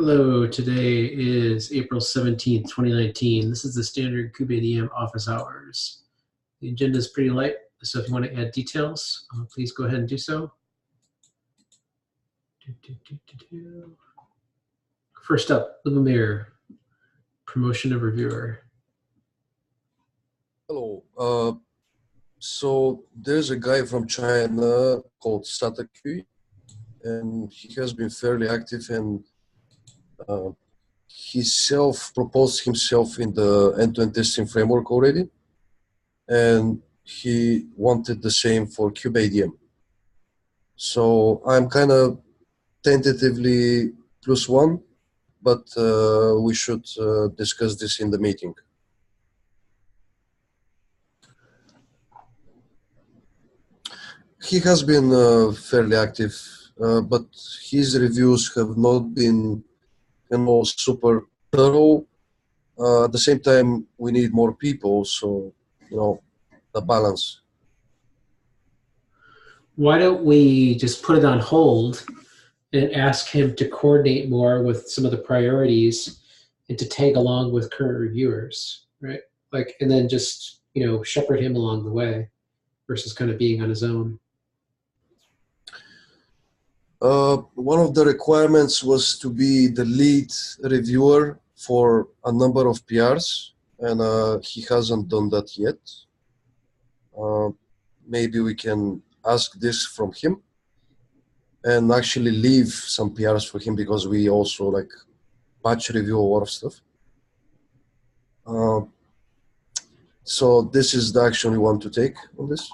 Hello, today is April 17th, 2019. This is the standard kubeadm office hours. The agenda is pretty light, so if you want to add details, please go ahead and do so. First up, Lubomir, promotion of reviewer. Hello. So there's a guy from China called Satakui, and he has been fairly active, and he self-proposed himself in the end-to-end testing framework already, and he wanted the same for kubeadm. So I'm kind of tentatively +1, but we should discuss this in the meeting. He has been fairly active, but his reviews have not been super thorough. At the same time, we need more people, so the balance. Why don't we just put it on hold and ask him to coordinate more with some of the priorities and to tag along with current reviewers, right? And then just, shepherd him along the way versus kind of being on his own. One of the requirements was to be the lead reviewer for a number of PRs, and he hasn't done that yet. Maybe we can ask this from him and actually leave some PRs for him, because we also batch review a lot of stuff. So this is the action we want to take on this.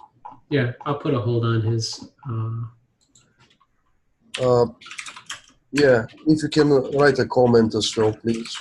Yeah, I'll put a hold on his. Yeah, if you can write a comment as well, please.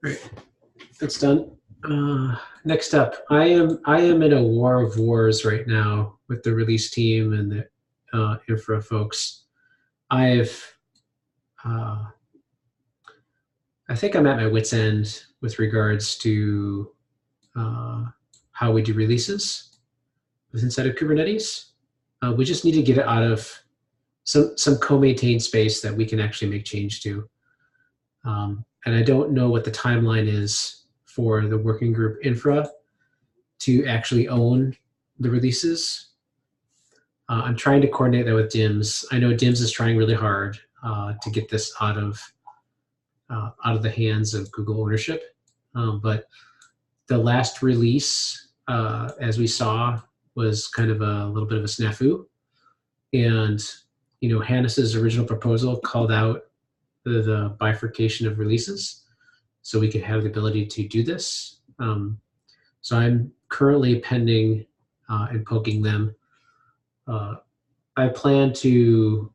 Right, that's done. Next up, I am in a war of wars right now with the release team and the infra folks. I think I'm at my wit's end with regards to how we do releases inside of Kubernetes. We just need to get it out of some co-maintained space that we can actually make change to. And I don't know what the timeline is for the working group infra to actually own the releases. I'm trying to coordinate that with DIMS. I know DIMS is trying really hard to get this out of the hands of Google ownership. But the last release, as we saw, was kind of a little bit of a snafu. And, Hannes's original proposal called out the bifurcation of releases so we could have the ability to do this. So I'm currently pending and poking them. I plan to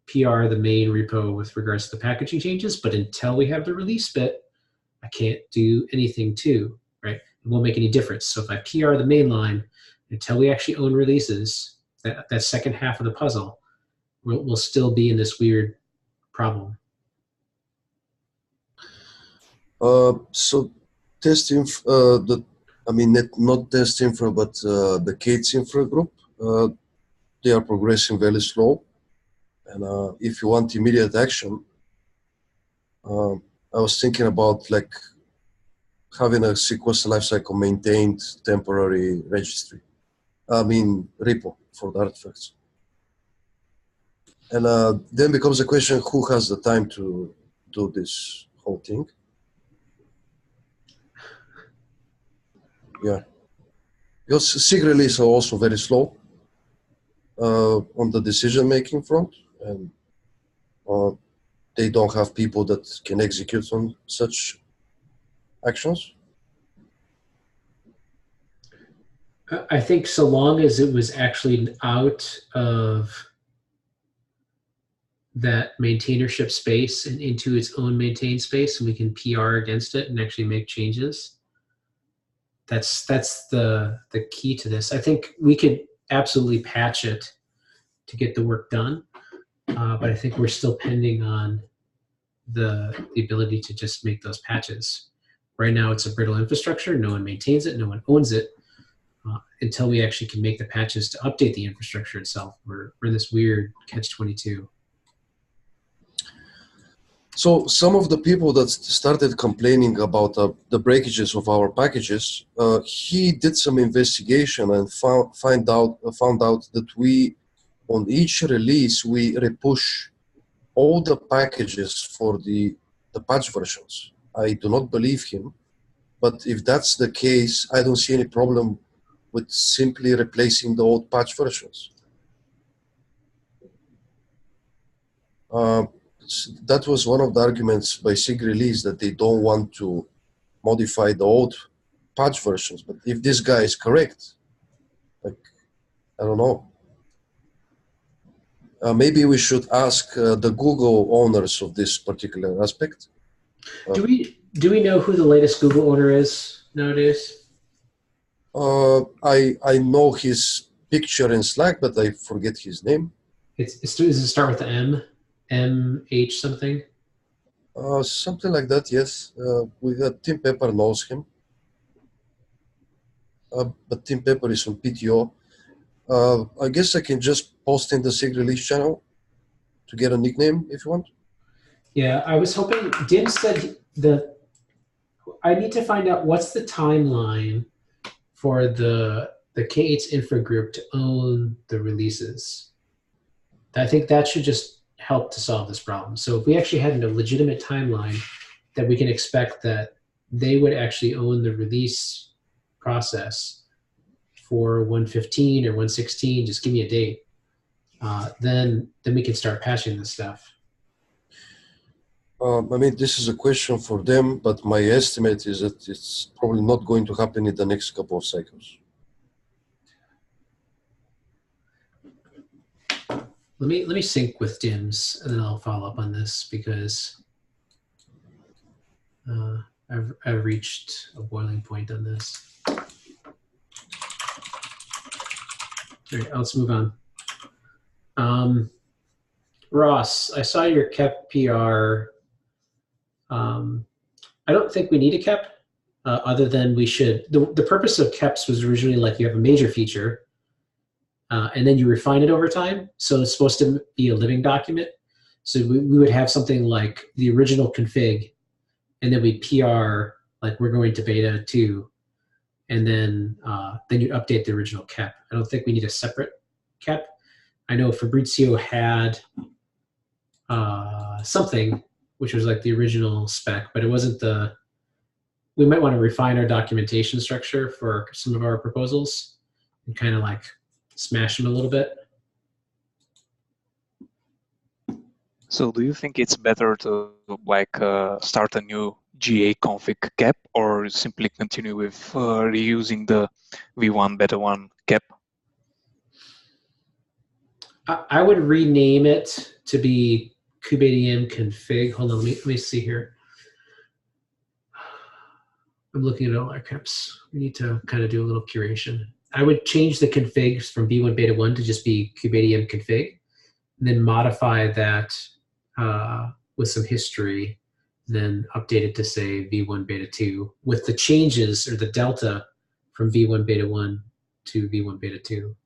PR the main repo with regards to the packaging changes, but until we have the release bit, I can't do anything too, right? It won't make any difference. So if I PR the main line, until we actually own releases, that second half of the puzzle, we'll still be in this weird problem. So test infra, not test infra, but the Kate's infra group, they are progressing very slow. And if you want immediate action, I was thinking about having a sequence lifecycle maintained temporary registry. Repo for the artifacts. And then becomes a question, who has the time to do this whole thing? Yeah, because SIG release are also very slow on the decision-making front, and they don't have people that can execute on such actions. I think so long as it was actually out of that maintainership space and into its own maintained space, and we can PR against it and actually make changes. That's the key to this. I think we could absolutely patch it to get the work done, but I think we're still pending on the ability to just make those patches. Right now, it's a brittle infrastructure. No one maintains it. No one owns it. Until we actually can make the patches to update the infrastructure itself, we're in this weird catch-22. So some of the people that started complaining about the breakages of our packages, he did some investigation and found out that we, on each release, we repush all the packages for the patch versions. I do not believe him, but if that's the case, I don't see any problem with simply replacing the old patch versions. That was one of the arguments by SIG release, that they don't want to modify the old patch versions. But if this guy is correct, like, I don't know. Maybe we should ask the Google owners of this particular aspect. Do we know who the latest Google owner is nowadays? I know his picture in Slack, but I forget his name. Does it start with the M? MH something? Something like that, yes. We got Tim Pepper knows him. But Tim Pepper is on PTO. I guess I can just post in the SIG release channel to get a nickname if you want. Yeah, I was hoping, Dim said that I need to find out what's the timeline for the K8's infra group to own the releases. I think that should just help to solve this problem. So if we actually had a legitimate timeline that we can expect that they would actually own the release process for 115 or 116, just give me a date, then we can start patching this stuff. I mean, this is a question for them, but my estimate is that it's probably not going to happen in the next couple of cycles. Let me sync with Dim's, and then I'll follow up on this, because I've reached a boiling point on this. All right, let's move on. Ross, I saw your KEP PR. I don't think we need a KEP, other than we should. The purpose of KEPs was originally like you have a major feature, and then you refine it over time. So it's supposed to be a living document. So we would have something like the original config, and then we PR like we're going to beta 2, and then you update the original KEP. I don't think we need a separate KEP. I know Fabrizio had something which was like the original spec, but it wasn't the. We might want to refine our documentation structure for some of our proposals and kind of like smash them a little bit. So do you think it's better to like start a new GA config KEP, or simply continue with reusing the V1 beta 1 KEP? I would rename it to be kubeadm config. Hold on, let me see here. I'm looking at all our KEPs. We need to kind of do a little curation. I would change the configs from V1 beta 1 to just be kubeadm config, and then modify that with some history, then update it to say V1 beta 2 with the changes or the delta from V1 beta 1 to V1 beta 2.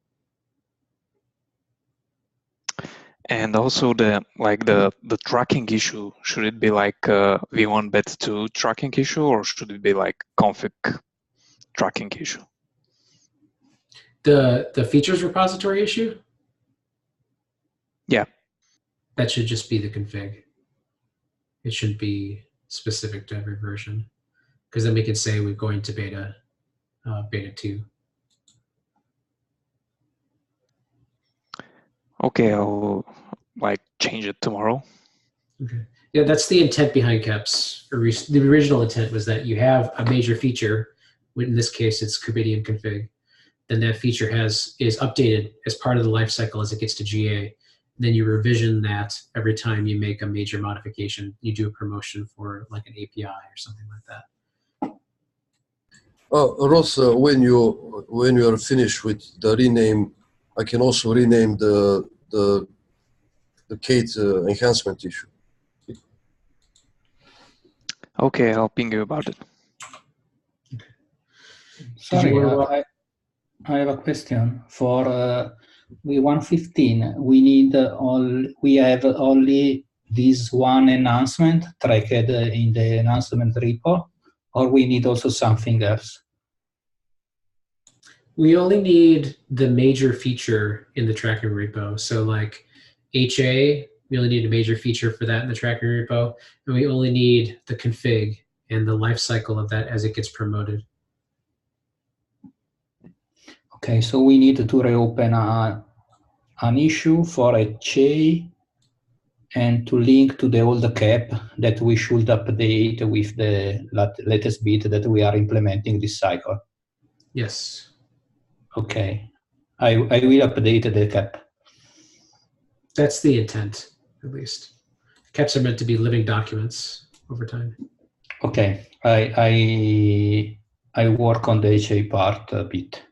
And also the tracking issue, should it be like V1 beta 2 tracking issue, or should it be like config tracking issue? The features repository issue? Yeah. That should just be the config. It shouldn't be specific to every version, because then we can say we're going to beta 2. Okay, I'll like change it tomorrow. Okay. Yeah, that's the intent behind KEPs. The original intent was that you have a major feature. In this case, it's kubeadm config. Then that feature is updated as part of the life cycle as it gets to GA, then you revision that every time you make a major modification. You do a promotion for like an API or something like that. Ross, when you are finished with the rename, I can also rename the Kate enhancement issue. Okay, I'll ping you about it. Sorry, I have a question for V115. We have only this one enhancement tracked in the enhancement repo, or we need also something else? We only need the major feature in the tracking repo. So like HA, we only need a major feature for that in the tracking repo, and we only need the config and the life cycle of that as it gets promoted. Okay, so we need to reopen an issue for HA and to link to the old cap that we should update with the latest bit that we are implementing this cycle. Yes. Okay, I will update the cap. That's the intent, at least. Caps are meant to be living documents over time. Okay, I work on the HA part a bit.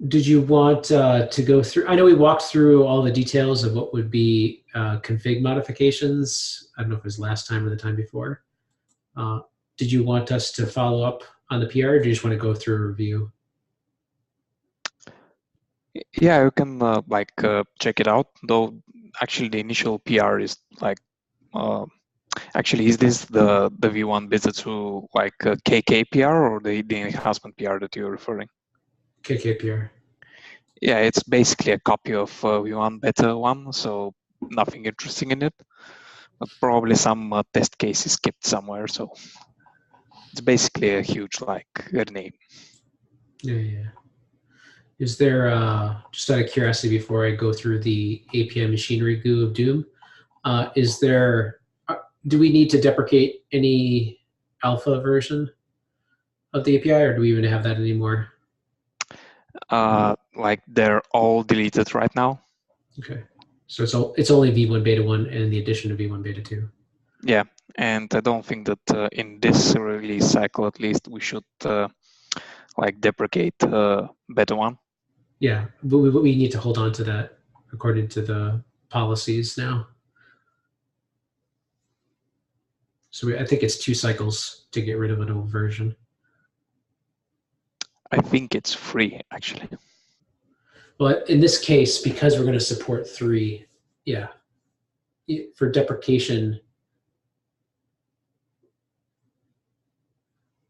Did you want to go through? I know we walked through all the details of what would be config modifications. I don't know if it was last time or the time before. Did you want us to follow up on the PR, or do you just want to go through a review? Yeah, you can check it out. Though actually, the initial PR is like, actually, is this the V1 beta 2 like KK PR or the enhancement PR that you're referring? KK PR. Yeah, it's basically a copy of V1 beta 1, so nothing interesting in it. But probably some test cases skipped somewhere, so it's basically a huge rename. Yeah. Is there, just out of curiosity before I go through the API machinery goo of doom, do we need to deprecate any alpha version of the API, or do we even have that anymore? They're all deleted right now. Okay, so it's only V1 beta 1 and the addition of V1 beta 2. Yeah, and I don't think that in this release cycle, at least, we should deprecate beta 1. Yeah, but we need to hold on to that according to the policies now. So I think it's 2 cycles to get rid of an old version. I think it's free, actually. Well, in this case, because we're going to support 3, yeah. For deprecation,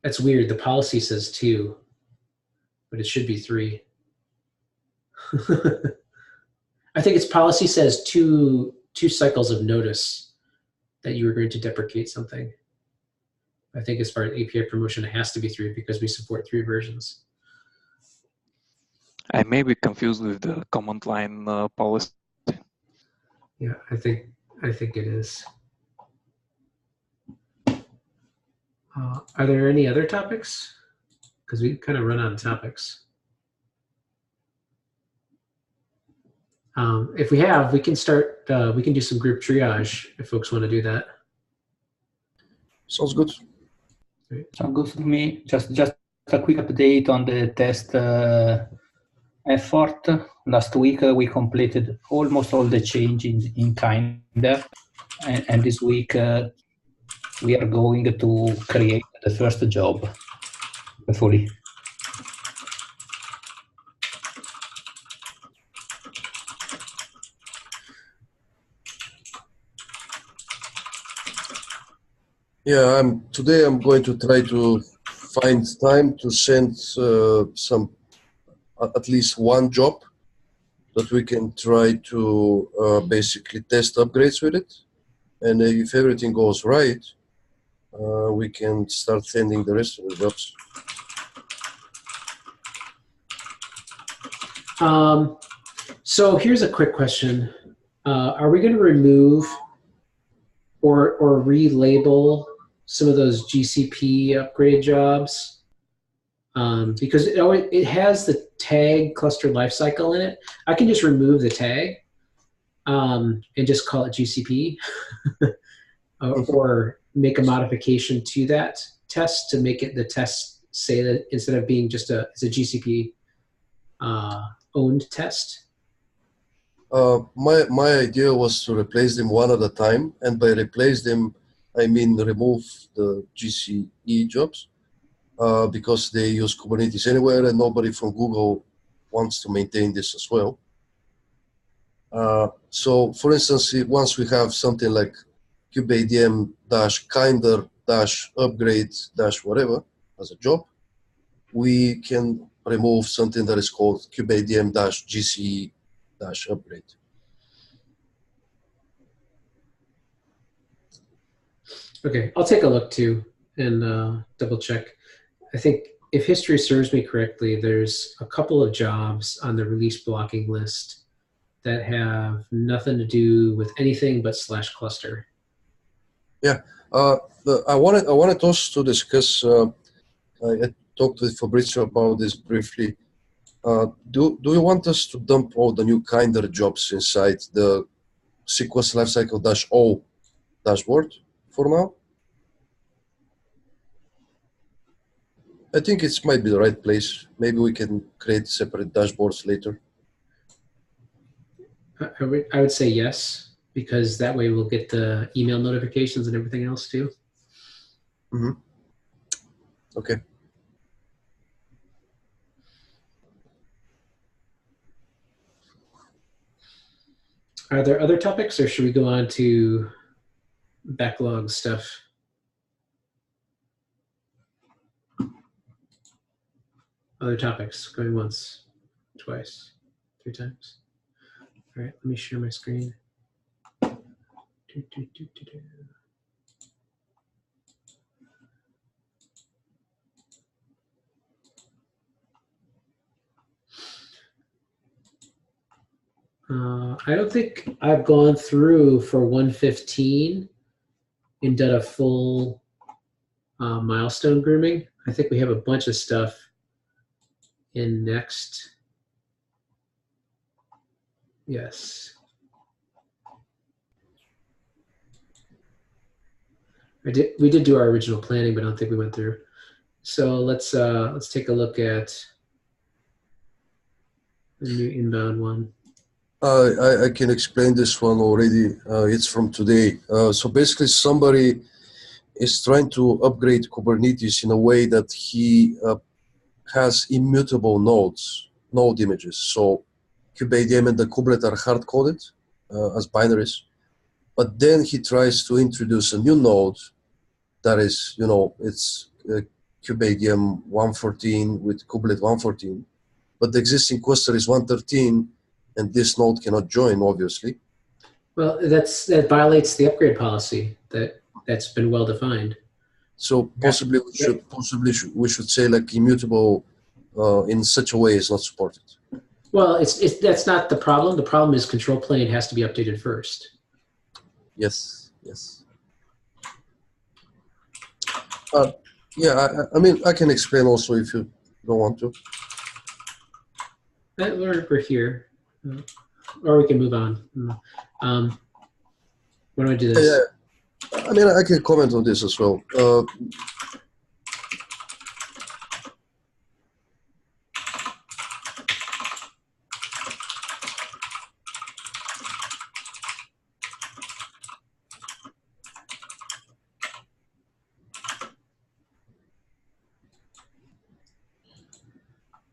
that's weird. The policy says 2, but it should be 3. I think its policy says two cycles of notice that you were going to deprecate something. I think as far as API promotion, it has to be 3 because we support 3 versions. I may be confused with the command line policy. Yeah, I think it is. Are there any other topics? Because we kind of run out of topics. If we have, we can start. We can do some group triage if folks want to do that. Sounds good. Right. Sounds good to me. Just a quick update on the test effort. Last week we completed almost all the change in Kinder, and this week we are going to create the first job, hopefully. Yeah, today I'm going to try to find time to send at least one job that we can try to basically test upgrades with it. And if everything goes right, we can start sending the rest of the jobs. So here's a quick question. Are we going to remove or relabel some of those GCP upgrade jobs because it has the tag cluster lifecycle in it. I can just remove the tag and just call it GCP, or make a modification to that test to make it the test say that instead of being just it's a GCP owned test. My idea was to replace them one at a time, and by replace them, I mean remove the GCE jobs because they use Kubernetes anywhere, and nobody from Google wants to maintain this as well. So, for instance, once we have something like kubeadm -kinder -upgrade -whatever as a job, we can remove something that is called kubeadm -gce -upgrade. Okay, I'll take a look too and double check. I think if history serves me correctly, there's a couple of jobs on the release blocking list that have nothing to do with anything but /cluster. Yeah, I wanted us to discuss. I talked with Fabrizio about this briefly. Do you want us to dump all the new kinder jobs inside the sequence lifecycle -o dashboard for now? I think it might be the right place. Maybe we can create separate dashboards later. I would say yes, because that way we'll get the email notifications and everything else too. Mm-hmm. Okay. Are there other topics, or should we go on to backlog stuff? Other topics, going once, twice, 3 times. All right, let me share my screen. I don't think I've gone through for 115 and done a full milestone grooming. I think we have a bunch of stuff in next. Yes. We did do our original planning, but I don't think we went through. So let's take a look at the new inbound one. I can explain this one already. It's from today. So basically, somebody is trying to upgrade Kubernetes in a way that he has immutable node images. So kubeadm and the kubelet are hard-coded as binaries. But then he tries to introduce a new node that is, it's kubeadm 114 with kubelet 114. But the existing cluster is 113, and this node cannot join, obviously. Well, that violates the upgrade policy that's been well defined. So possibly we should say like immutable in such a way is not supported. Well, that's not the problem. The problem is control plane has to be updated first. Yes, yes. Yeah, I mean, I can explain also if you don't want to. We're here, or we can move on. Why don't I do this? Yeah, I mean, I can comment on this as well.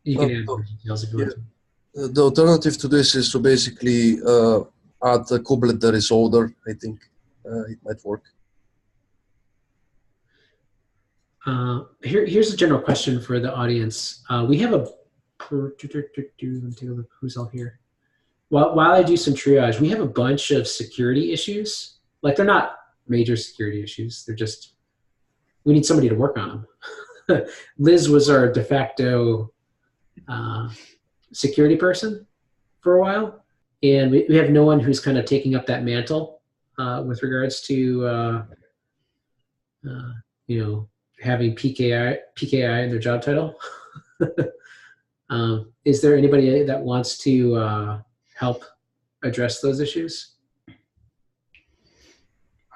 You can add more details if you want to. The alternative to this is to basically add a kubelet that is older. I think it might work. Here's a general question for the audience. We have a let me take a look who's all here. While I do some triage, we have a bunch of security issues. Like, they're not major security issues. They're just, we need somebody to work on them. Liz was our de facto security person for a while, and we have no one who's kind of taking up that mantle with regards to having PKI in their job title. Is there anybody that wants to help address those issues?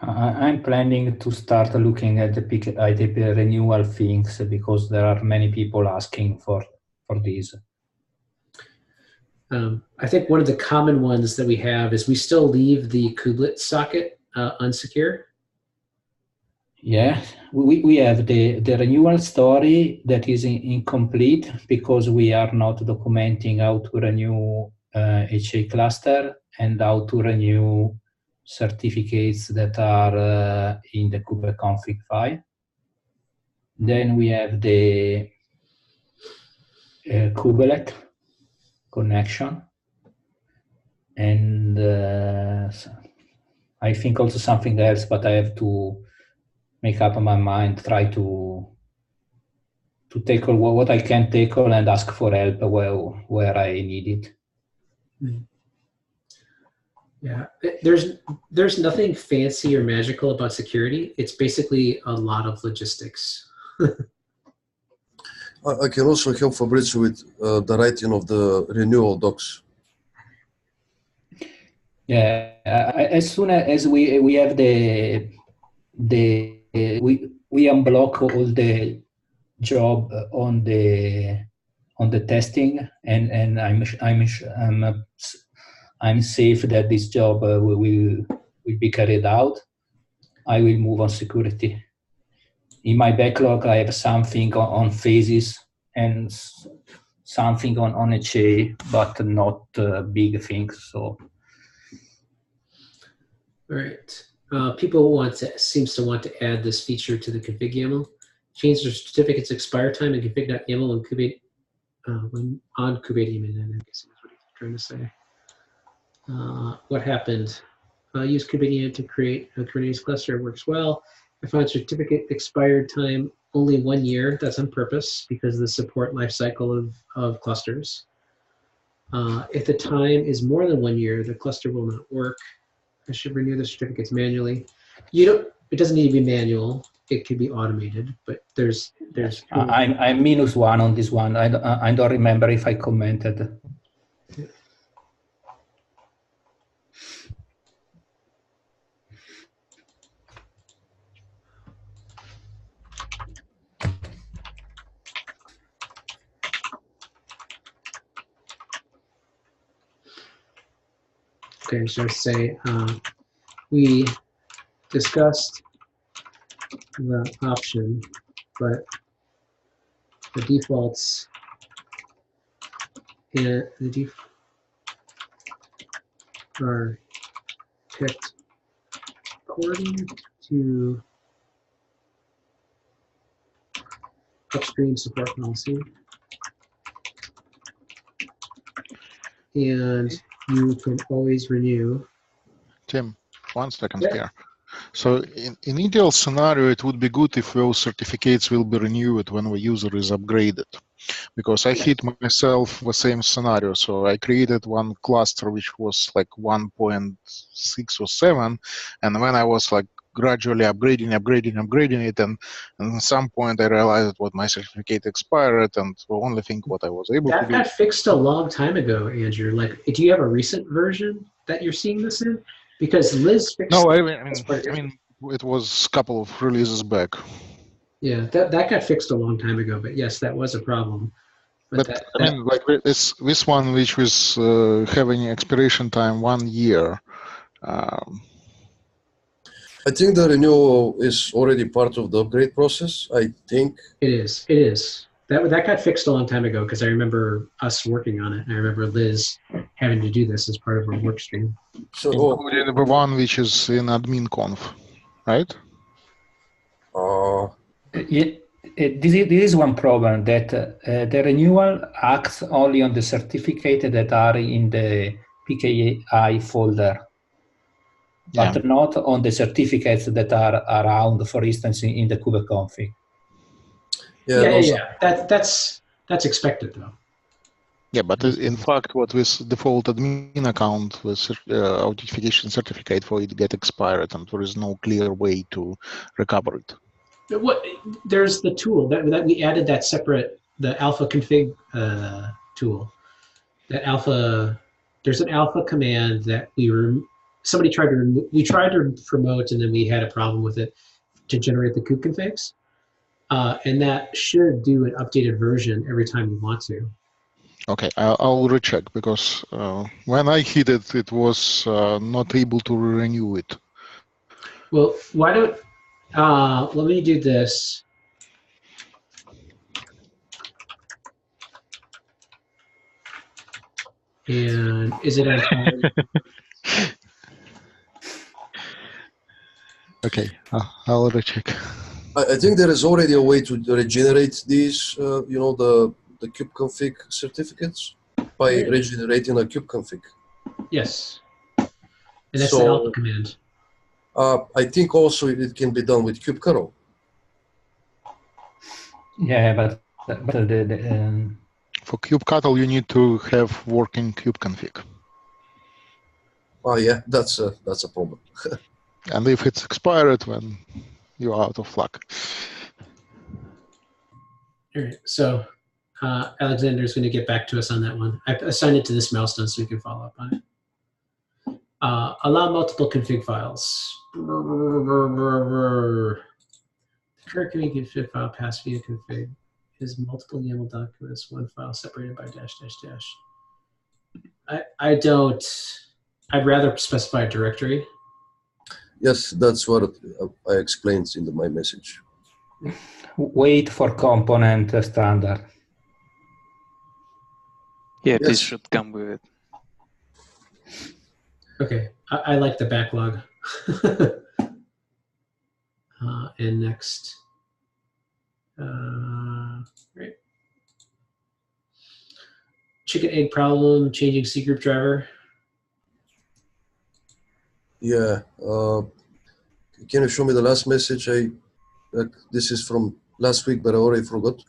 I'm planning to start looking at the ITP renewal things because there are many people asking for these. I think one of the common ones that we have is we still leave the kubelet socket unsecure. Yeah, we have the renewal story that is incomplete because we are not documenting how to renew HA cluster and how to renew certificates that are in the kubeconfig file. Then we have the kubelet connection, and I think also something else, but I have to make up my mind, try to tackle what I can tackle and ask for help where I need it. Yeah, there's nothing fancy or magical about security. It's basically a lot of logistics. I can also help Fabrizio with the writing of the renewal docs. Yeah, as soon as we have we unblock all the job on the testing, and I'm safe that this job will be carried out. I will move on security. In my backlog, I have something on phases and something on HA, but not big things. So. All right. People seems to want to add this feature to the config YAML. Change the certificate's expire time and config.yaml when on kubeadm. I guess that's what he's trying to say. What happened? Use kubeadm to create a Kubernetes cluster. It works well. I found certificate expired time only 1 year. That's on purpose because of the support lifecycle of clusters. If the time is more than 1 year, the cluster will not work. I should renew the certificates manually. It doesn't need to be manual. It could be automated, but there's. I'm -1 on this one. I don't remember if I commented. Okay, so I say we discussed the option, but the defaults and the are picked according to upstream support policy, and you can always renew. Tim, 1 second here. So in ideal scenario, it would be good if those certificates will be renewed when the user is upgraded. Because I hit myself the same scenario. So I created one cluster which was like 1.6 or 7, and when I was like gradually upgrading it, and at some point I realized what my certificate expired, and the only thing what I was able to do. That got fixed a long time ago, Andrew. Like, do you have a recent version that you're seeing this in? Because Liz fixed. No, I mean, it was a couple of releases back. Yeah, that got fixed a long time ago. But yes, that was a problem. But I mean, like this one, which was having expiration time 1 year. I think the renewal is already part of the upgrade process. I think it is. It is. That got fixed a long time ago because I remember us working on it. I remember Liz having to do this as part of her work stream. So including the one which is in admin conf, right? This is one problem, that the renewal acts only on the certificates that are in the PKI folder, but not on the certificates that are around, for instance, in the kubeconfig. Yeah. That's expected though. Yeah, but in fact, what with default admin account with authentication certificate for it get expired, and there is no clear way to recover it. There's the tool that we added that separate the alpha config tool. That alpha, there's an alpha command that somebody tried to we tried to promote, and then we had a problem with it to generate the kube configs. And that should do an updated version every time you want to. Okay, I'll recheck because when I hit it, it was not able to renew it. Well, why don't let me do this. And is it on time? Okay, I'll recheck. I think there is already a way to regenerate these, you know, the kubeconfig certificates by regenerating a kubeconfig. Yes. And that's the alpha command. I think also it can be done with kubectl. Yeah, but for kubectl, you need to have working kubeconfig. Oh yeah, that's a problem. And if it's expired, then you're out of luck. All right, so Alexander's going to get back to us on that one. I assigned it to this milestone so we can follow up on it. Allow multiple config files. The current config file passed via config is multiple YAML documents, one file separated by dash dash dash. I'd rather specify a directory. Yes, that's what I explained in my message. Wait for component standard. Yeah, Yes. this should come with it. Okay, I like the backlog. And next, right. Chicken egg problem, changing C group driver. Yeah. Can you show me the last message? This is from last week, but I already forgot.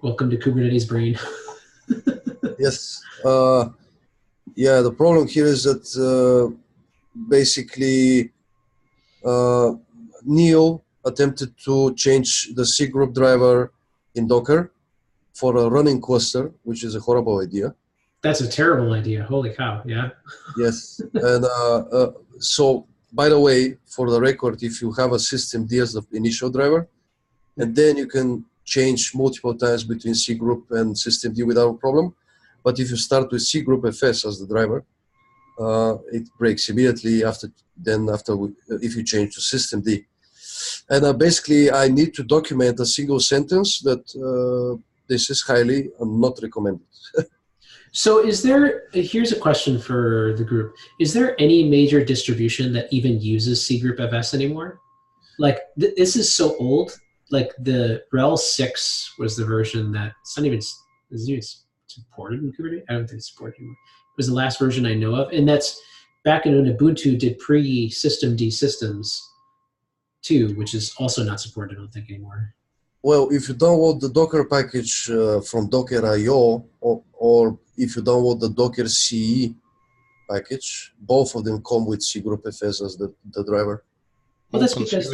Welcome to Kubernetes brain. Yes. Yeah, the problem here is that basically Neo attempted to change the C group driver in Docker for a running cluster, which is a horrible idea. That's a terrible idea. Holy cow, yeah. Yes. And so, by the way, for the record, if you have a systemd as the initial driver, and then you can change multiple times between C group and systemd without a problem. But if you start with C group FS as the driver, it breaks immediately if you change to systemd. And basically, I need to document a single sentence that this is highly not recommended. So here's a question for the group. Is there any major distribution that even uses C group FS anymore? Like this is so old, like the RHEL 6 was the version that it's not even supported in Kubernetes. I don't think it's supported anymore. It was the last version I know of. And that's back when Ubuntu did pre-systemd systems too, which is also not supported, I don't think, anymore. Well, if you download the Docker package from Docker.io, or if you download the Docker CE package, both of them come with C group FS as the driver. Well, that's because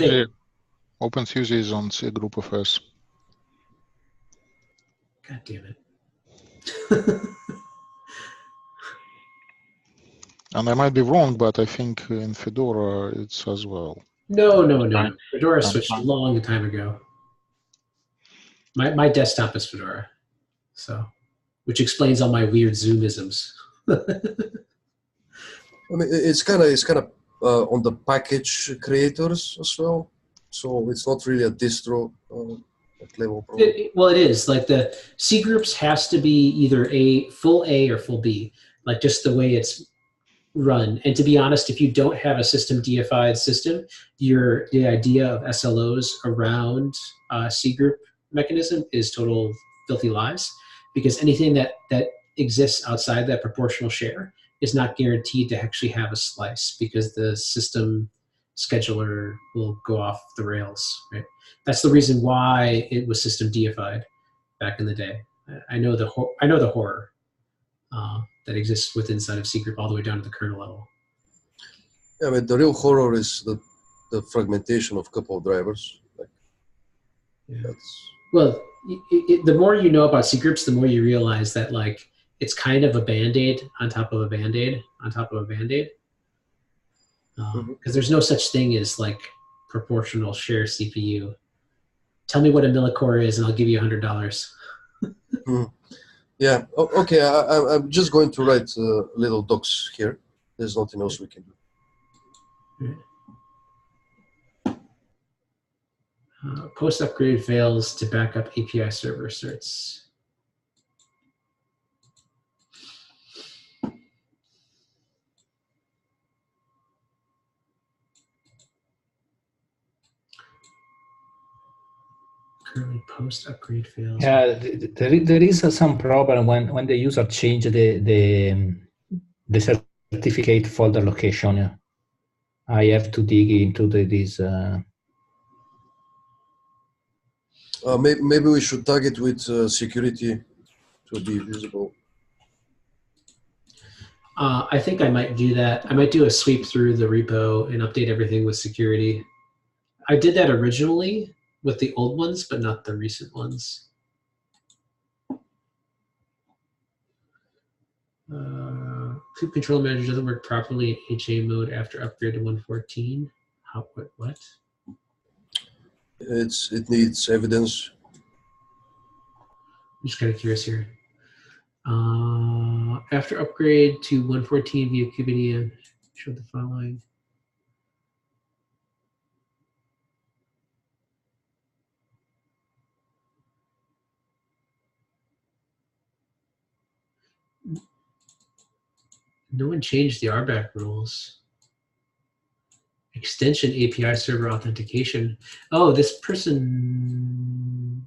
OpenSUSE is on C group FS. God damn it. And I might be wrong, but I think in Fedora it's as well. No. Fedora switched a long time ago. My desktop is Fedora, so which explains all my weird Zoomisms. I mean, it's kind of on the package creators as well, so it's not really a distro level problem. Well, it is. Like the C groups has to be either full A or full B, like just the way it's run. And to be honest, if you don't have a systemd-ified system, the idea of SLOs around C group mechanism is total filthy lies, because anything that exists outside that proportional share is not guaranteed to actually have a slice, because the system scheduler will go off the rails, right? That's the reason why it was systemd-ified back in the day. I know the horror that exists inside of C group all the way down to the kernel level. Yeah, I mean, the real horror is the fragmentation of a couple of drivers. Yeah. That's Well, the more you know about C groups, the more you realize that like it's kind of a band-aid on top of a band-aid on top of a band-aid. Because there's no such thing as like proportional share CPU. Tell me what a millicore is, and I'll give you $100. yeah. Okay, I'm just going to write little docs here. There's nothing else we can do. Post upgrade fails to backup API server certs. Currently post upgrade fails. Yeah, there is some problem when the user change the certificate folder location. I have to dig into this. Maybe we should tag it with security to be visible. I think I might do that. I might do a sweep through the repo and update everything with security. I did that originally with the old ones, but not the recent ones. Kube control manager doesn't work properly in HA mode after upgrade to 114. How? What? It needs evidence. I'm just kind of curious here. After upgrade to 114 via kubeadm, show the following. No one changed the RBAC rules. Extension API server authentication. Oh, this person.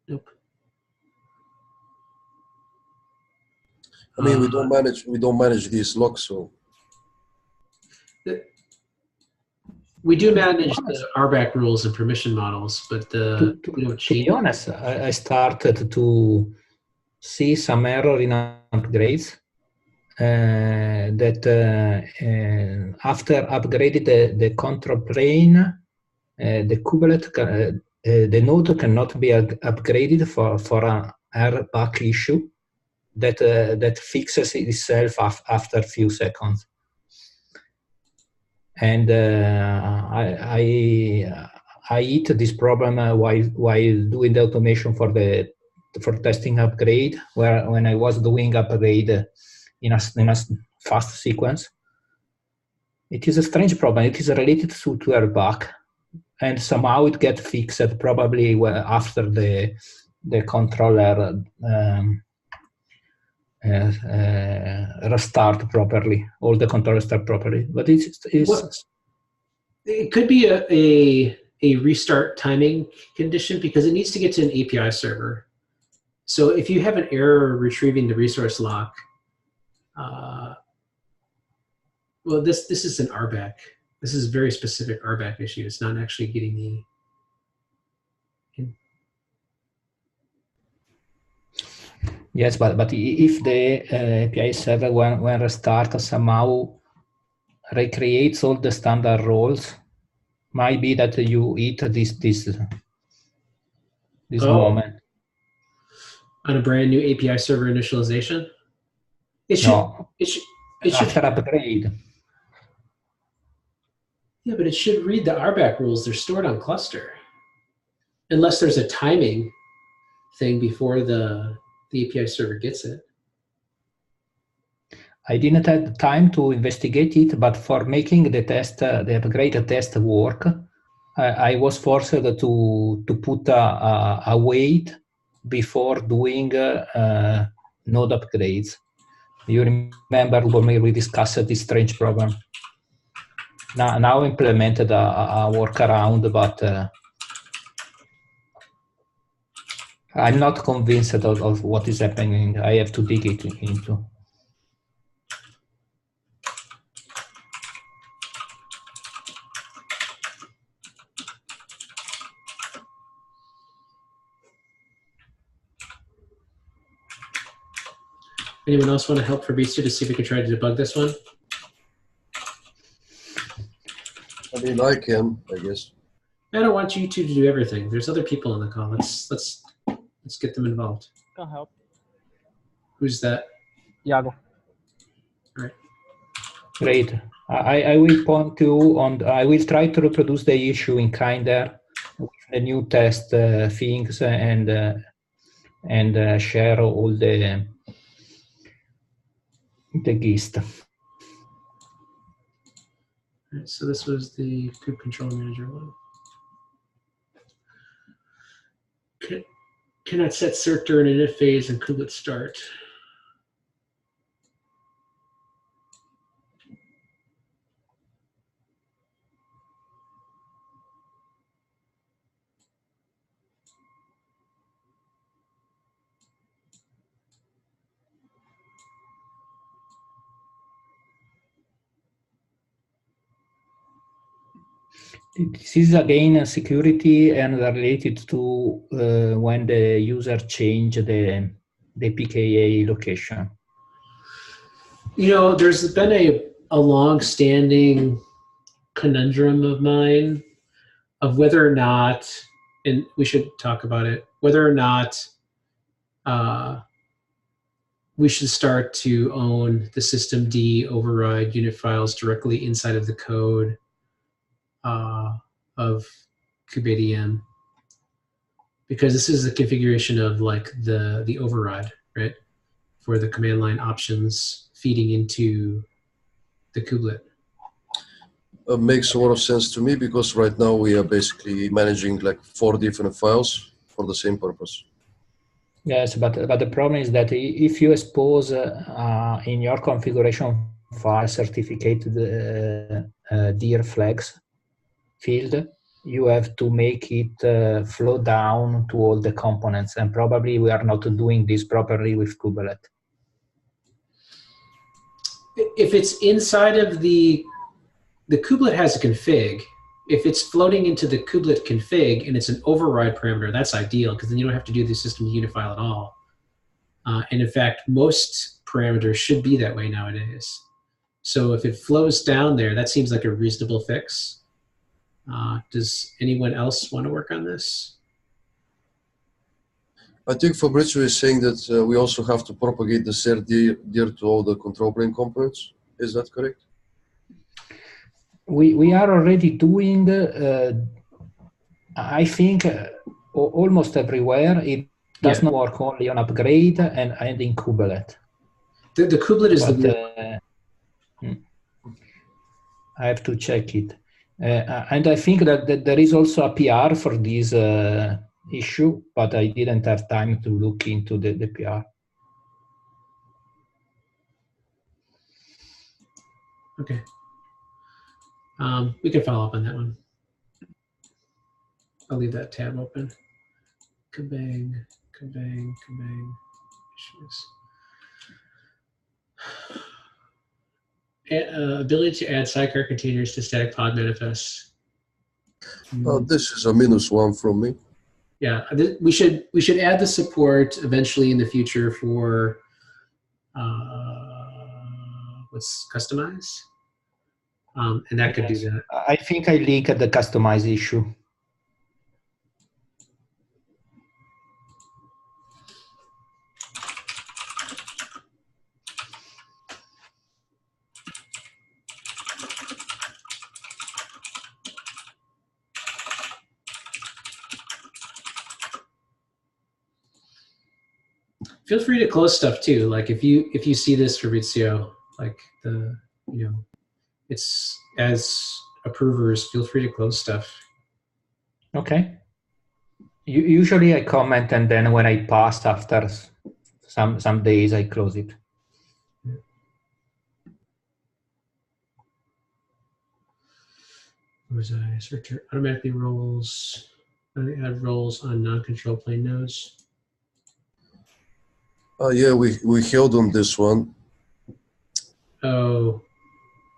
Nope. I mean, we don't manage these logs, so we do manage the RBAC rules and permission models, but we don't change. To be honest, I started to see some error in upgrades. That after upgraded the control plane, the kubelet, the node cannot be upgraded for an RBAC issue that fixes itself after a few seconds. And I hit this problem while doing the automation for testing upgrade, when I was doing upgrade in a fast sequence. It is a strange problem. It is related to RBAC, and somehow it gets fixed probably after the controller restart properly. All the controllers start properly, but it could be a restart timing condition because it needs to get to an API server. So if you have an error retrieving the resource lock, well, this is an RBAC. This is a very specific RBAC issue. It's not actually getting the. Yes, but if the API server when restart somehow recreates all the standard roles, might be that you hit this moment on a brand new API server initialization. It should after upgrade. Yeah, but it should read the RBAC rules. They're stored on cluster, unless there's a timing thing before the API server gets it. I didn't have time to investigate it, but for making the test, the upgrade test work, I was forced to put a wait before doing node upgrades. You remember when we discussed this strange problem? Now implemented a workaround, but I'm not convinced of what is happening. I have to dig it into. Anyone else want to help Fabrizio to see if we can try to debug this one? I mean, I can, I guess. I don't want you two to do everything. There's other people on the call. Let's get them involved. Can help. Who's that? Iago. Great. I will point to on. I will try to reproduce the issue in Kinder with the new test things and share all the gist. All right, so this was the kube control manager one. Cannot set cert during init phase and kubelet start. This is again security and related to when the user change the PKA location. You know, there's been a long-standing conundrum of mine of whether or not, and we should talk about it, whether or not we should start to own the systemd override unit files directly inside of the code of kubeadm, because this is the configuration of like the override, right, for the command line options feeding into the kubelet. Makes a lot of sense to me because right now we are basically managing like 4 different files for the same purpose. Yes, but the problem is that if you expose in your configuration file certificate the dir flags field, you have to make it flow down to all the components, and probably we are not doing this properly with kubelet. If it's inside of the kubelet has a config. If it's floating into the kubelet config and it's an override parameter, that's ideal because then you don't have to do the system unit file at all. And in fact, most parameters should be that way nowadays. So if it flows down there, that seems like a reasonable fix. Does anyone else want to work on this? I think Fabrizio is saying that we also have to propagate the cert dir to all the control plane components. Is that correct? We are already doing, I think, almost everywhere. It does not work only on upgrade and in kubelet. The kubelet is I have to check it. And I think that there is also a PR for this issue, but I didn't have time to look into the PR. Okay. We can follow up on that one. I'll leave that tab open. Kabang, kabang, kabang. Issues. Ability to add sidecar containers to static pod manifests. This is a -1 from me. Yeah, we should add the support eventually in the future for what's customize. And that could do that. I think I linked the customize issue. Feel free to close stuff too. Like if you see this, Fabrizio, like it's as approvers, feel free to close stuff. Okay. Usually I comment and then when I pass after some days I close it. Where was I? Searcher automatically rolls. Add roles on non-control plane nodes. Yeah, we held on this one. Oh,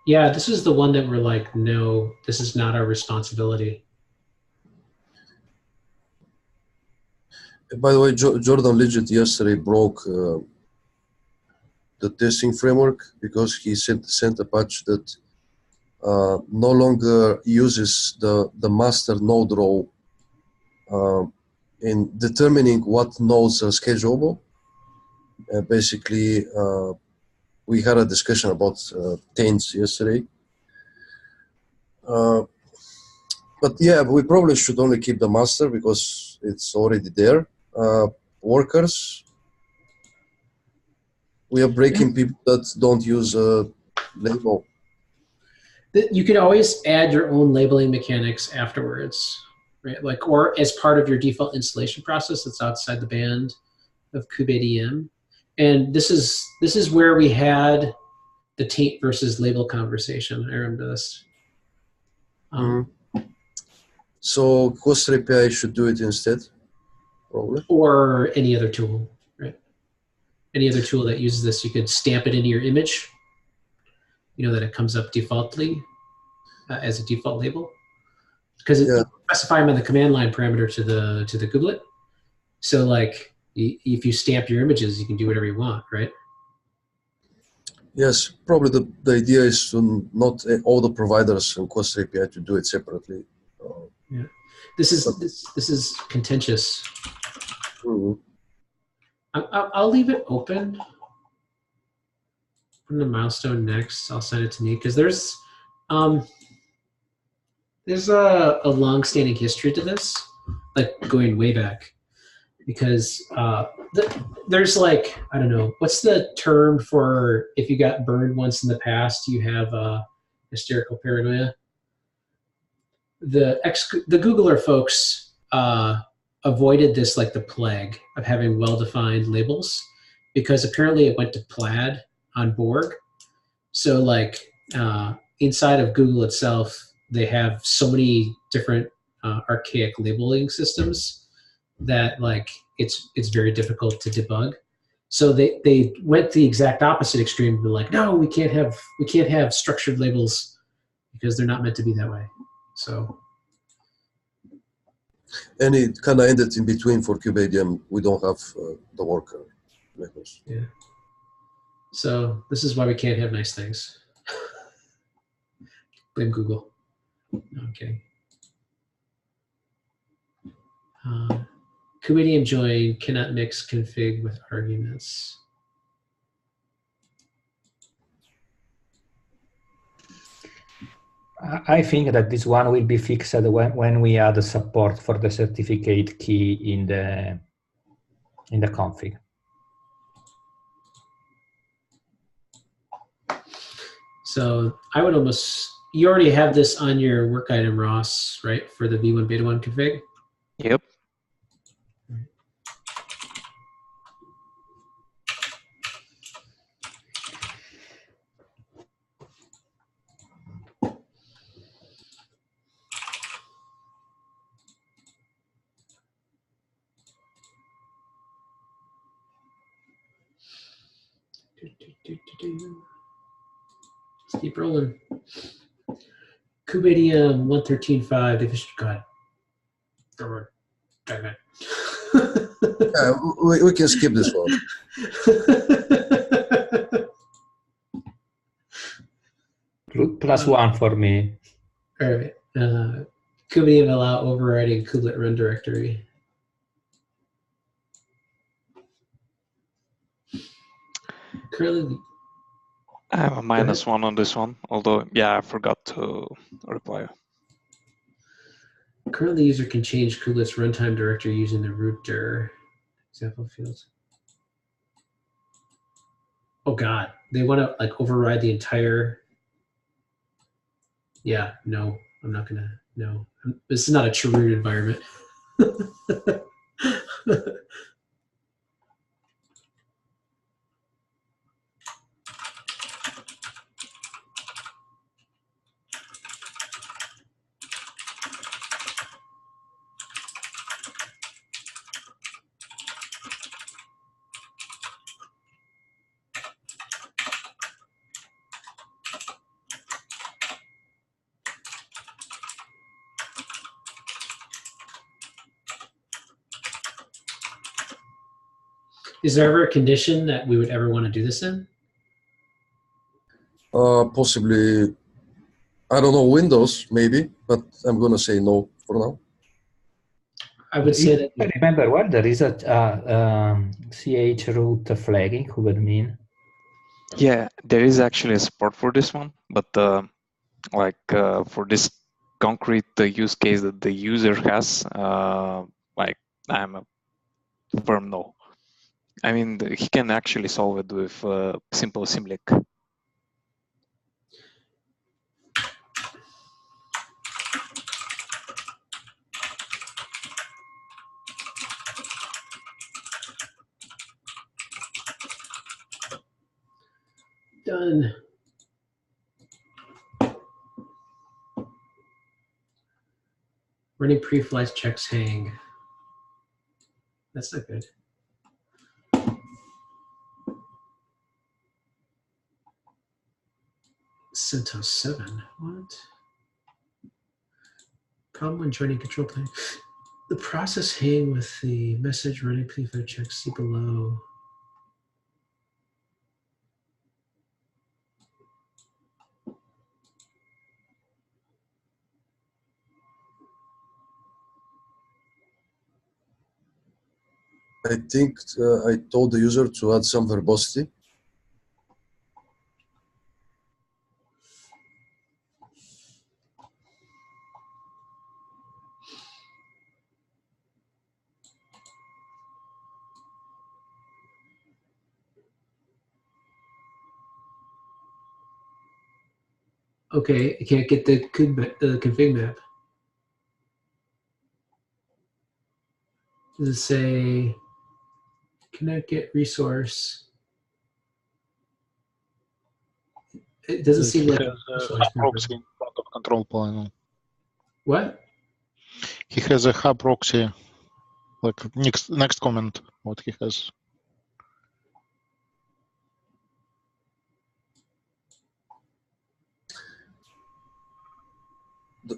yeah, this is the one that we're like, no, this is not our responsibility. By the way, Jordan Legit yesterday broke the testing framework because he sent a patch that no longer uses the master node row in determining what nodes are schedulable. Basically, we had a discussion about taints yesterday. But yeah, we probably should only keep the master because it's already there. Workers, we are breaking people that don't use a label. You can always add your own labeling mechanics afterwards, right? Like, or as part of your default installation process that's outside the band of kubeadm. And this is where we had the taint versus label conversation. I remember this. So Coaster API should do it instead, probably. Or any other tool, right? Any other tool that uses this, you could stamp it into your image. You know that it comes up defaultly as a default label, because you specify them in the command line parameter to the kubelet. So like, if you stamp your images, you can do whatever you want, right? Yes, probably the idea is to not all the providers in Coaster API to do it separately. Yeah, this is contentious. I'll leave it open. Put in the milestone next. I'll send it to me because there's a long-standing history to this, like going way back. Because there's like, I don't know, what's the term for if you got burned once in the past, you have hysterical paranoia? The Googler folks avoided this like the plague of having well-defined labels, because apparently it went to plaid on Borg. So like inside of Google itself, they have so many different archaic labeling systems that like it's very difficult to debug. So they went the exact opposite extreme and be like, no, we can't have structured labels because they're not meant to be that way. So, and it kind of ended in between for kubeadm. We don't have the worker labels. Yeah. So this is why we can't have nice things. Blame Google. No, I'm kidding. kubeadm join cannot mix config with arguments. I think that this one will be fixed when we add support for the certificate key in the config. So I would almost, you already have this on your work item, Ross, right, for the v1 beta 1 config? Yep. Let's keep rolling. kubeadm 113.5 division. God. Damn it. Yeah, we can skip this one. +1 for me. All right. kubeadm allow overriding kubelet run directory. Currently, I have a -1 on this one, although, yeah, I forgot to reply. Currently, user can change kubelet's runtime directory using the root dir example fields. Oh God, they want to like override the entire. Yeah, no, I'm not gonna. No, this is not a true root environment. Is there ever a condition that we would ever want to do this in? Possibly. I don't know, Windows maybe, but I'm going to say no for now. I would say that. If I remember well, there is a ch root flag in kubeadm. Yeah, there is actually a support for this one, but for this concrete use case that the user has, like I'm a firm no. I mean, he can actually solve it with simple symlink. Done. Running pre-flight checks hang. That's not good. CentOS 7. What? Problem when joining control plane. The process hang with the message running pre-flight checks. See below. I think I told the user to add some verbosity. Okay, I can't get the config map. Does it say connect get resource? It doesn't seem He like has a hub proxy in front of control panel. What? He has a hub proxy, like next comment, what he has.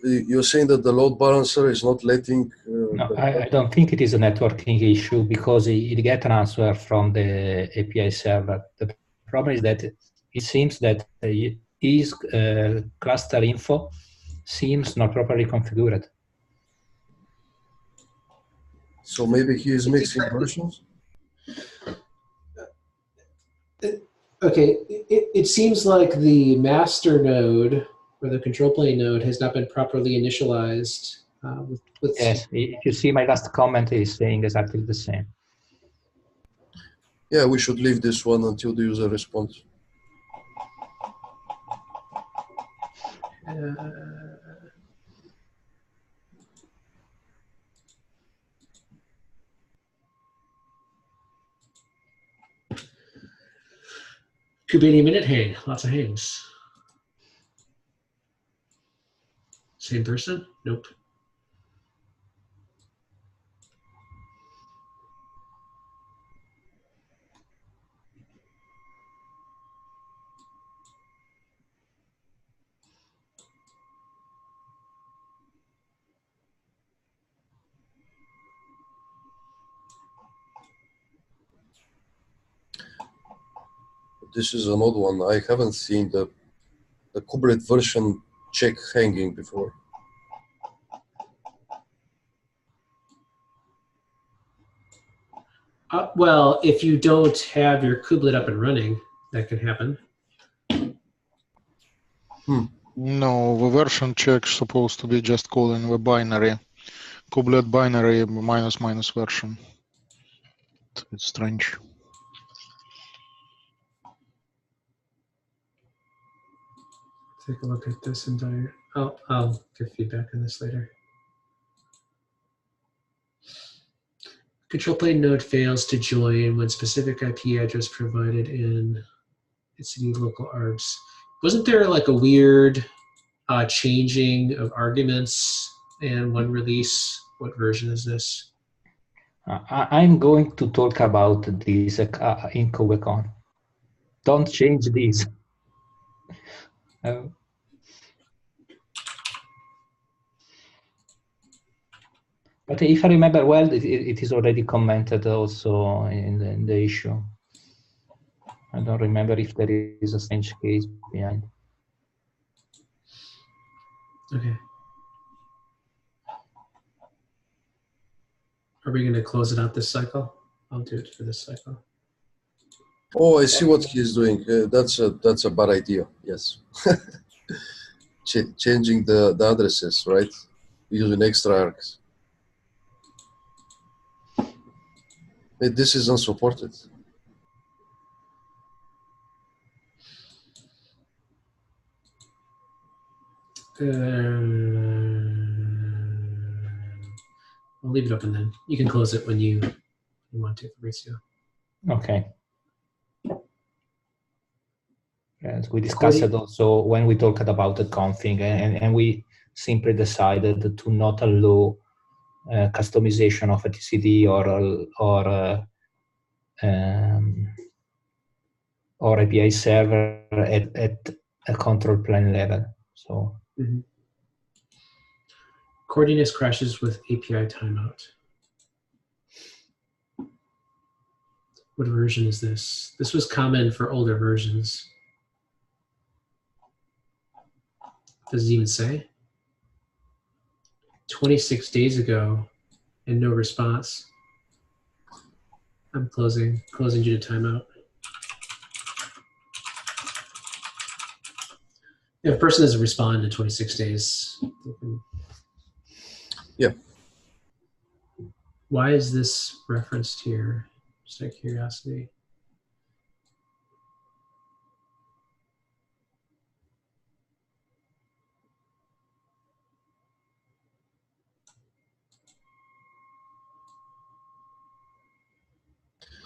You're saying that the load balancer is not letting... No, I don't think it is a networking issue because it gets an answer from the API server. The problem is that it seems that his cluster info seems not properly configured. So maybe he is mixing versions? Okay, it seems like the master node or the control plane node has not been properly initialized. With Yes, if you see my last comment, is saying exactly the same. Yeah, we should leave this one until the user responds. kubeadm minute hang, lots of hangs. Same person? Nope. This is an odd one. I haven't seen the kubelet version check hanging before. Well, if you don't have your kubelet up and running, that can happen. No, the version check is supposed to be just calling the binary. Kubelet binary minus version. It's strange. Take a look at this entire. I'll give feedback on this later. Control plane node fails to join when specific IP address provided in its local arbs. Wasn't there like a weird changing of arguments in one release? What version is this? I'm going to talk about this in KubeCon. Don't change this. But if I remember well, it is already commented also in the issue. I don't remember if there is a strange case behind. Okay. Are we going to close it out this cycle? I'll do it for this cycle. Oh, I see what he's doing. That's a bad idea. Yes. Changing the addresses, right? Using extra args. This is unsupported. I'll leave it open then. You can close it when you want to, Fabrizio. Okay. Yes, we discussed it also when we talked about the config, and we simply decided to not allow customization of a TCD or API server at a control plane level. So Coordinates crashes with API timeout. What version is this? This was common for older versions. Does it even say? 26 days ago and no response. I'm closing due to timeout. If a person doesn't respond in 26 days, yeah. Why is this referenced here? Just out of curiosity.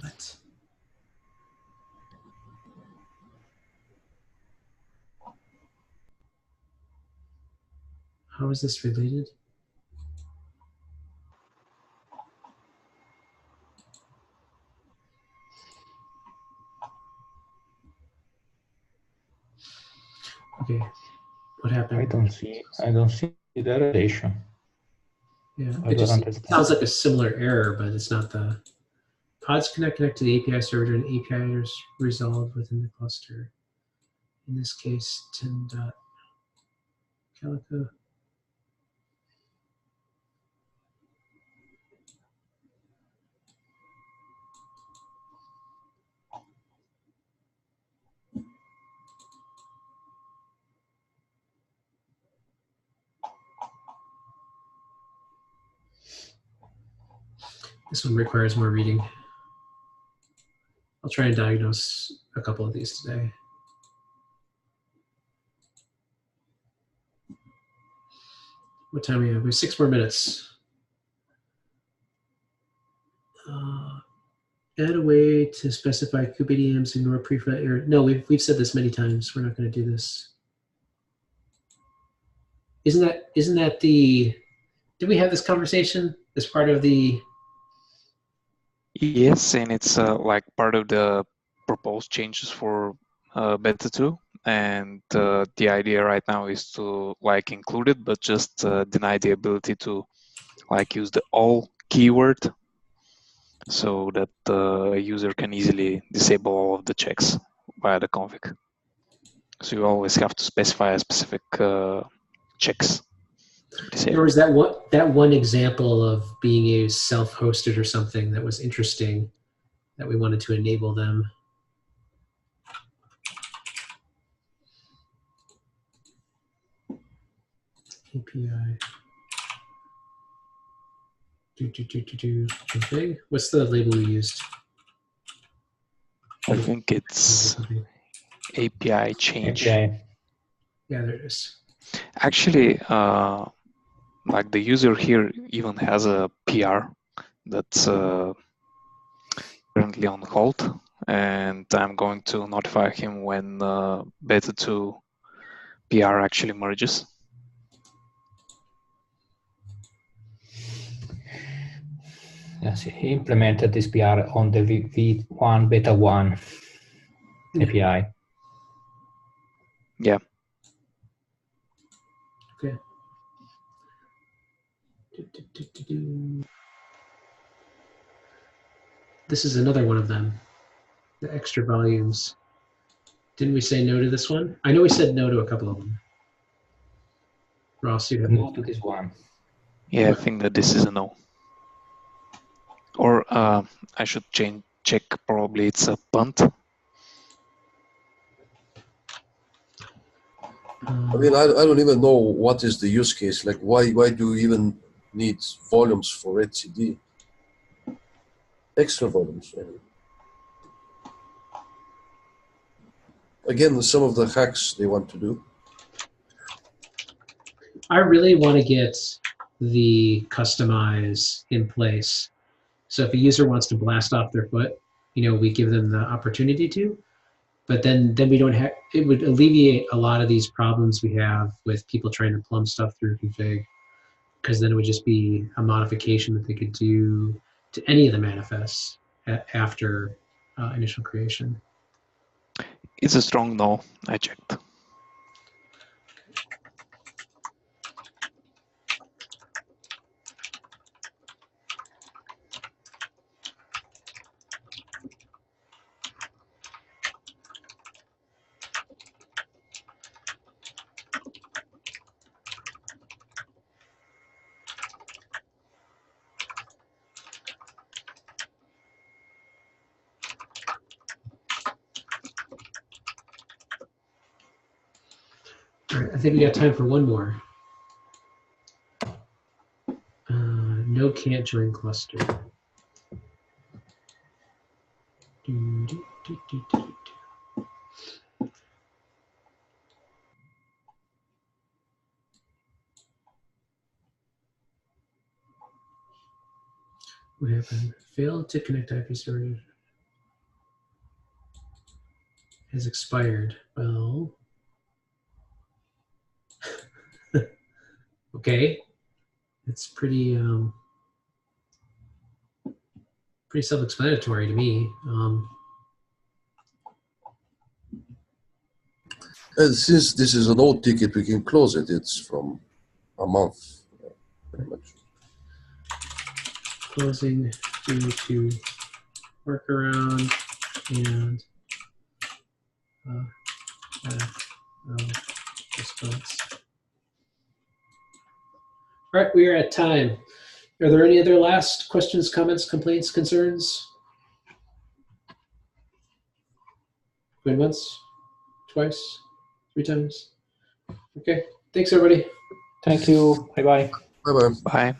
What? How is this related? Okay, what happened? I don't see the relation. Yeah, it sounds like a similar error, but it's not the pods connect to the API server and API is resolved within the cluster. In this case, 10.calico. This one requires more reading. I'll try and diagnose a couple of these today. What time we have? We have 6 more minutes. Add a way to specify kubeadms, ignore preflight error. No, we've said this many times. We're not going to do this. Isn't that the? Did we have this conversation as part of the? Yes, and it's like part of the proposed changes for beta 2, and the idea right now is to like include it, but just deny the ability to like use the all keyword, so that the user can easily disable all of the checks via the config. So you always have to specify a specific checks. There was that one example of being a self-hosted or something that was interesting that we wanted to enable them. API. Config. What's the label we used? I think it's API change. API. Yeah, there it is. Actually, like the user here even has a PR that's currently on hold, and I'm going to notify him when beta 2 PR actually merges. Yes, he implemented this PR on the V1 beta 1 API. Yeah. Okay. This is another one of them, the extra volumes. Didn't we say no to this one? I know we said no to a couple of them. Ross, you have No to this one. Yeah, I think that this is a no. Or I should check, probably it's a punt. I mean, I don't even know what is the use case. Like, why do you even need volumes for etcd? Extra volumes. Again, some of the hacks they want to do. I really want to get the customize in place. So if a user wants to blast off their foot, we give them the opportunity to. But then we don't have. It would alleviate a lot of these problems we have with people trying to plumb stuff through config, because then it would just be a modification that they could do to any of the manifests after initial creation. It's a strong no. I checked. All right, I think we got time for one more. No can't join cluster. What happened? Failed to connect IP storage. Has expired. Well, okay. It's pretty self-explanatory to me. And since this is an old ticket, we can close it. It's from a month, pretty much. Closing due to workaround and response. All right, we are at time. Are there any other last questions, comments, complaints, concerns? Going once, twice, 3 times? Okay, thanks everybody. Thank you. Bye-bye. Bye-bye. Bye.